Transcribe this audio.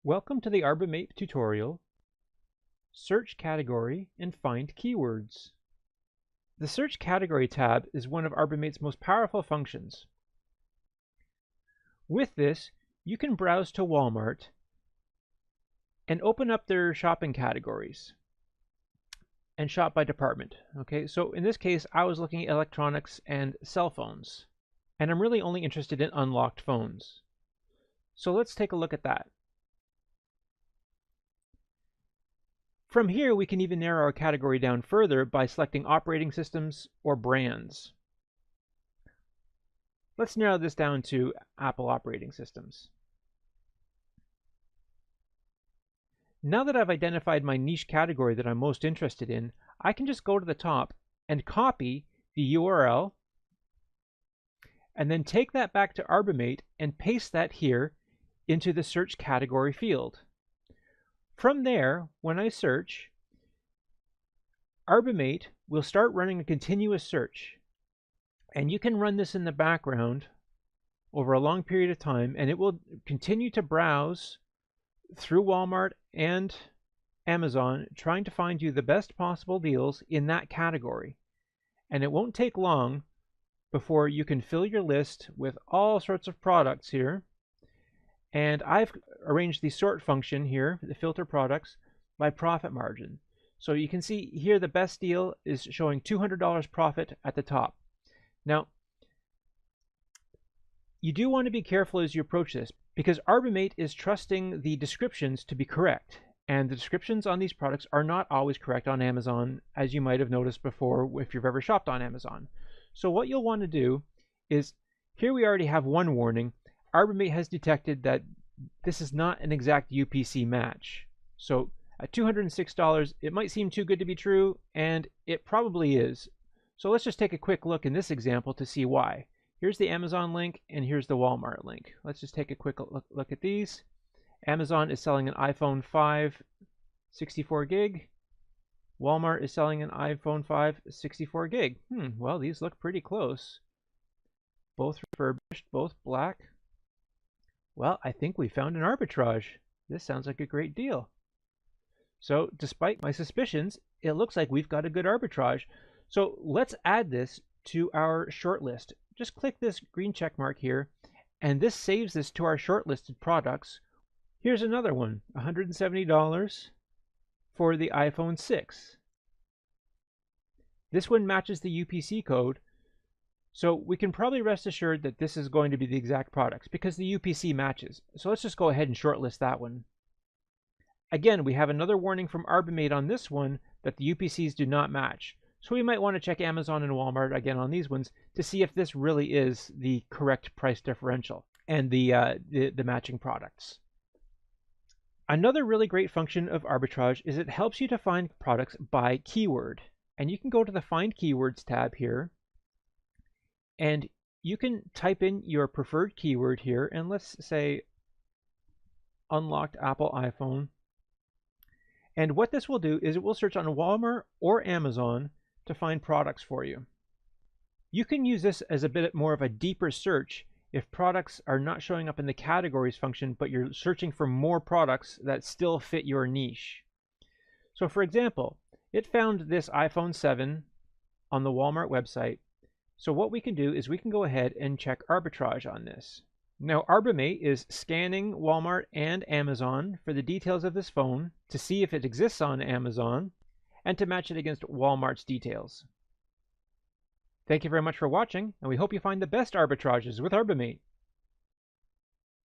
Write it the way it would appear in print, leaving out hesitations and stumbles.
Welcome to the ArbiMate tutorial, Search Category and Find Keywords. The Search Category tab is one of ArbiMate's most powerful functions. With this, you can browse to Walmart and open up their shopping categories and shop by department. Okay, so in this case, I was looking at electronics and cell phones, and I'm really only interested in unlocked phones. So let's take a look at that. From here, we can even narrow our category down further by selecting operating systems or brands. Let's narrow this down to Apple operating systems. Now that I've identified my niche category that I'm most interested in, I can just go to the top and copy the URL and then take that back to ArbiMate and paste that here into the search category field. From there, when I search, ArbiMate will start running a continuous search. And you can run this in the background over a long period of time, and it will continue to browse through Walmart and Amazon, trying to find you the best possible deals in that category. And it won't take long before you can fill your list with all sorts of products here. And I've arranged the sort function here, the filter products, by profit margin. So you can see here the best deal is showing $200 profit at the top. Now, you do want to be careful as you approach this, because ArbiMate is trusting the descriptions to be correct. And the descriptions on these products are not always correct on Amazon, as you might have noticed before if you've ever shopped on Amazon. So what you'll want to do is, here we already have one warning. ArbiMate has detected that this is not an exact UPC match. So at $206, it might seem too good to be true, and it probably is. So let's just take a quick look in this example to see why. Here's the Amazon link, and here's the Walmart link. Let's just take a quick look at these. Amazon is selling an iPhone 5 64 gig. Walmart is selling an iPhone 5 64 gig. Well, these look pretty close. Both refurbished, both black. Well, I think we found an arbitrage. This sounds like a great deal. So, despite my suspicions, it looks like we've got a good arbitrage. So, let's add this to our shortlist. Just click this green check mark here, and this saves this to our shortlisted products. Here's another one, $170 for the iPhone 6. This one matches the UPC code. So we can probably rest assured that this is going to be the exact products because the UPC matches. So let's just go ahead and shortlist that one. Again, we have another warning from ArbiMate on this one that the UPCs do not match. So we might want to check Amazon and Walmart again on these ones to see if this really is the correct price differential and the matching products. Another really great function of arbitrage is it helps you to find products by keyword. And you can go to the Find Keywords tab here, and you can type in your preferred keyword here, and let's say unlocked Apple iPhone. And what this will do is it will search on Walmart or Amazon to find products for you. You can use this as a bit more of a deeper search if products are not showing up in the categories function, but you're searching for more products that still fit your niche. So for example, it found this iPhone 7 on the Walmart website. So what we can do is we can go ahead and check arbitrage on this. Now ArbiMate is scanning Walmart and Amazon for the details of this phone to see if it exists on Amazon and to match it against Walmart's details. Thank you very much for watching, and we hope you find the best arbitrages with ArbiMate.